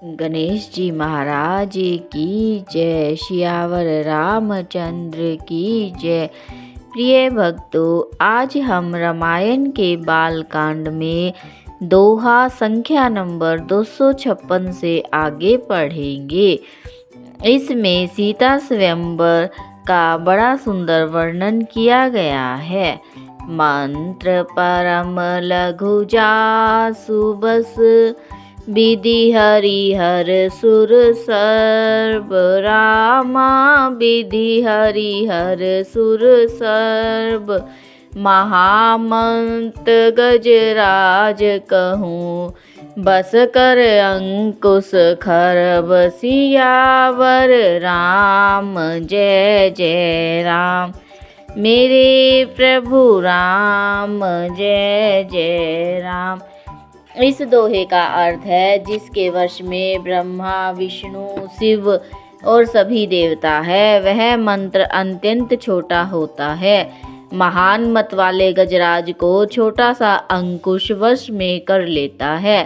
गणेश जी महाराज की जय। सियावर रामचंद्र की जय। प्रिय भक्तों, आज हम रामायण के बालकांड में दोहा संख्या नंबर 256 से आगे पढ़ेंगे। इसमें सीता स्वयंवर का बड़ा सुंदर वर्णन किया गया है। मंत्र परम लघु जासु बस, विधि हरिहर सुर सर्व। रामा विधि हरिहर सुर सर्व, महामंत गजराज कहूँ। बस कर अंकुश खरब, सियावर राम जय जय राम। मेरे प्रभु राम जय जय राम। इस दोहे का अर्थ है, जिसके वश में ब्रह्मा विष्णु शिव और सभी देवता है, वह मंत्र अत्यंत छोटा होता है। महान मत वाले गजराज को छोटा सा अंकुश वश में कर लेता है।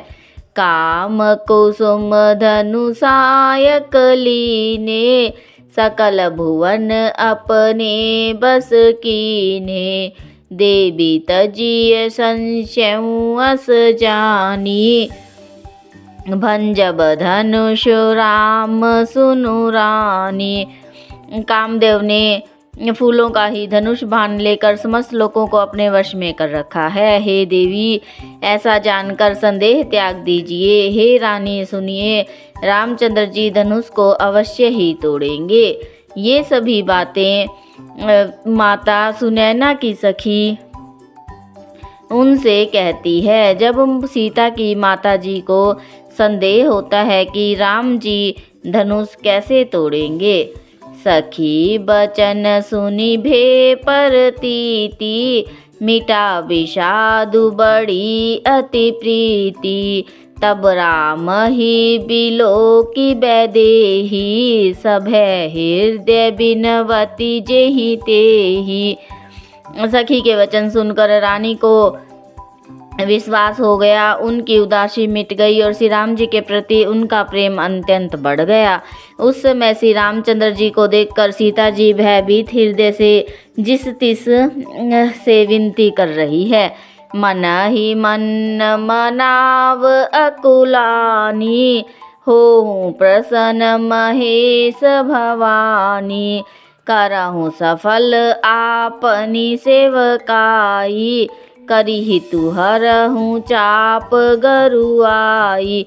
काम कुसुम धनु सायक लीने, सकल भुवन अपने बस कीने। देवी तजिय संशय अस जानी, भंजब धनुष राम सुनु रानी। कामदेव ने फूलों का ही धनुष बाण लेकर समस्त लोगों को अपने वश में कर रखा है। हे देवी, ऐसा जानकर संदेह त्याग दीजिए। हे रानी सुनिए, रामचंद्र जी धनुष को अवश्य ही तोड़ेंगे। ये सभी बातें माता सुनैना की सखी उनसे कहती है। जब सीता की माता जी को संदेह होता है कि राम जी धनुष कैसे तोड़ेंगे। सखी बचन सुनी भे परतीति, मिटा विषादु बड़ी अति प्रीति। तब राम ही बिलो की बैदेही, सभै हृदय बिनवती जेहि तेहि। सखी के वचन सुनकर रानी को विश्वास हो गया, उनकी उदासी मिट गई और श्री राम जी के प्रति उनका प्रेम अत्यंत बढ़ गया। उस समय श्री रामचंद्र जी को देखकर सीता जी भयभीत हृदय से जिस तिस से विनती कर रही है। मन ही मन मनाव अकुलानी, हो प्रसन्न महेश भवानी। करहूँ सफल आपनी सेवकाई, करिहि तुहरहूँ चाप गरुआई।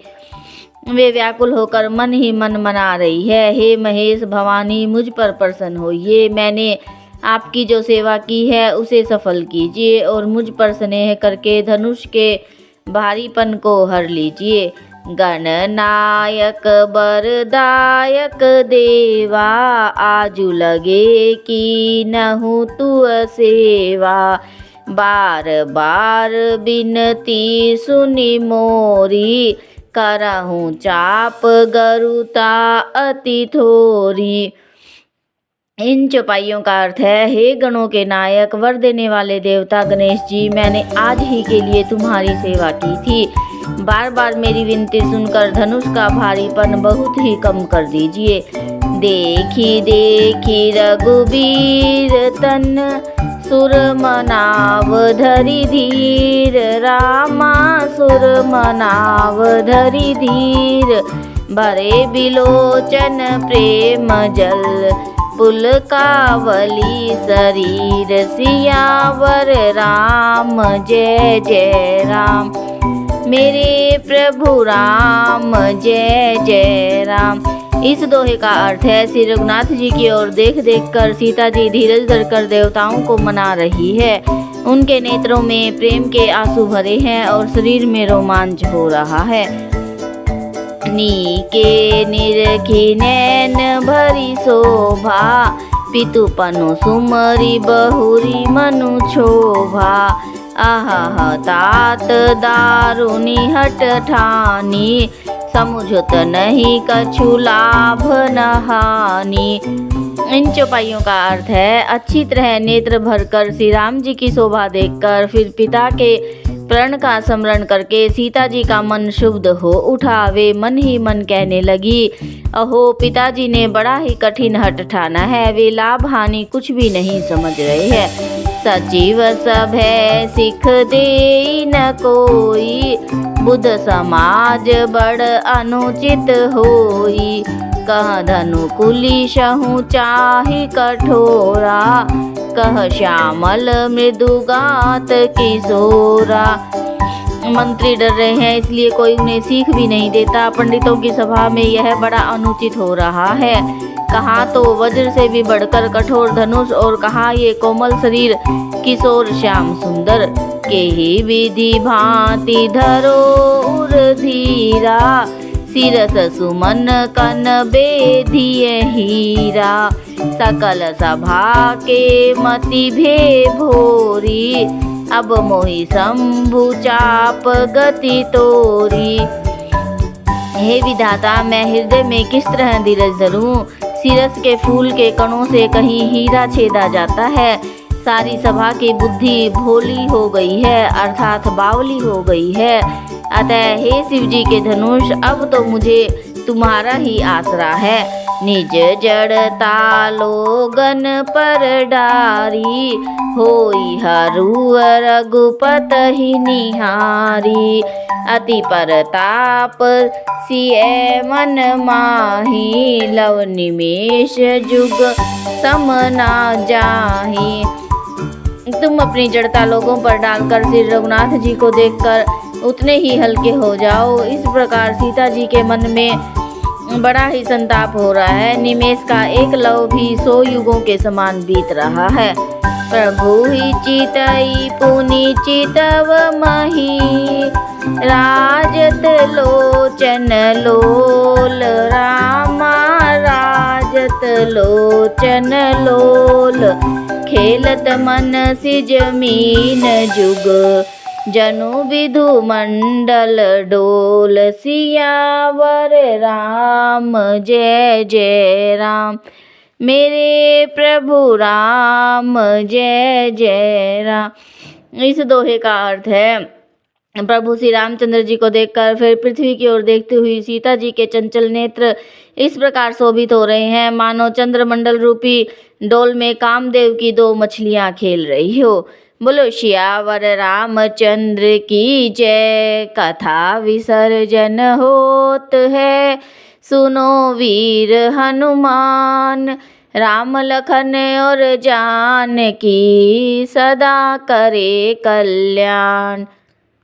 वे व्याकुल होकर मन ही मन मना रही है। हे महेश भवानी, मुझ पर प्रसन्न होइए। मैंने आपकी जो सेवा की है उसे सफल कीजिए और मुझ पर स्नेह करके धनुष के भारीपन को हर लीजिए। गणनायक बरदायक देवा, आजु लगे की नहु तुअ सेवा। बार बार बिनती सुनी मोरी, करहूँ चाप गरुता अति थोरी। इन चौपाइयों का अर्थ है, हे गणों के नायक वर देने वाले देवता गणेश जी, मैंने आज ही के लिए तुम्हारी सेवा की थी। बार बार मेरी विनती सुनकर धनुष का भारीपन बहुत ही कम कर दीजिए। देखी देखी रघुबीर तन, सुर मनाव धरि धीर। रामा सुर मनाव धरि धीर, भरे बिलोचन प्रेम जल। पुलकावली शरीर, सियावर राम जय जय राम। मेरे प्रभु राम जय जय राम। इस दोहे का अर्थ है, श्री रघुनाथ जी की ओर देख देख कर सीता जी धीरज धरकर देवताओं को मना रही है। उनके नेत्रों में प्रेम के आंसू भरे हैं और शरीर में रोमांच हो रहा है। नीके निरखी नैन भरी शोभा, पितुपनु सुमरी बहुरी मनु क्षोभा। आहा तात दारुनी हट ठानी, समुझत नहीं कछु लाभ न हानि। इन चौपाइयों का अर्थ है, अच्छी तरह नेत्र भरकर श्री राम जी की शोभा देखकर फिर पिता के प्रण का स्मरण करके सीता जी का मन शुद्ध हो उठा। वे मन ही मन कहने लगी, अहो पिताजी ने बड़ा ही कठिन हठ ठाना है, वे लाभ हानि कुछ भी नहीं समझ रहे हैं। सजीव सब है सिख दे न कोई, बुद्ध समाज बड़ अनुचित होई। कह धनु कुलिशहु चाहि कठोरा, कह श्यामल मृदुगात किशोरा। मंत्री डर रहे हैं, इसलिए कोई उन्हें सीख भी नहीं देता। पंडितों की सभा में यह बड़ा अनुचित हो रहा है। कहाँ तो वज्र से भी बढ़कर कठोर धनुष, और कहाँ ये कोमल शरीर किशोर श्याम सुंदर। के ही विधि भांति धरो उर धीरा, सिरस सुमन कन बेधिए हीरा। सकल सभा के मति भे भोरी, अब मोहि शंभु चाप गति तोरी। हे विधाता, मैं हृदय में किस तरह धीरज धरूं। सिरस के फूल के कणों से कहीं हीरा छेदा जाता है। सारी सभा की बुद्धि भोली हो गई है, अर्थात बावली हो गई है। अतः हे शिव जी के धनुष, अब तो मुझे तुम्हारा ही आसरा है। निज जड़ता लोगन पर डारी, होई हरू रघुपत ही निहारी। अति परताप सिए मन माही, लव निमेष जुग सम ना जाही। तुम अपनी जड़ता लोगों पर डालकर श्री रघुनाथ जी को देखकर उतने ही हल्के हो जाओ। इस प्रकार सीता जी के मन में बड़ा ही संताप हो रहा है। निमेष का एक लव भी 100 युगों के समान बीत रहा है। प्रभु ही चितई पुनि चितव मही, राजत लोचन लोल रामा, राजत लोचन लोल। खेलत मन सिज मीन जुग, जनु विधु मंडल डोल। सियावर राम जय जय राम, मेरे प्रभु राम जय जय राम। इस दोहे का अर्थ है, प्रभु श्री रामचंद्र जी को देखकर फिर पृथ्वी की ओर देखती हुई सीता जी के चंचल नेत्र इस प्रकार शोभित हो रहे हैं, मानो चंद्रमंडल रूपी डोल में कामदेव की 2 मछलियां खेल रही हो। बोलो श्यावर रामचंद्र की जय। कथा विसर्जन होत है, सुनो वीर हनुमान। राम लखन और जानकी सदा करे कल्याण।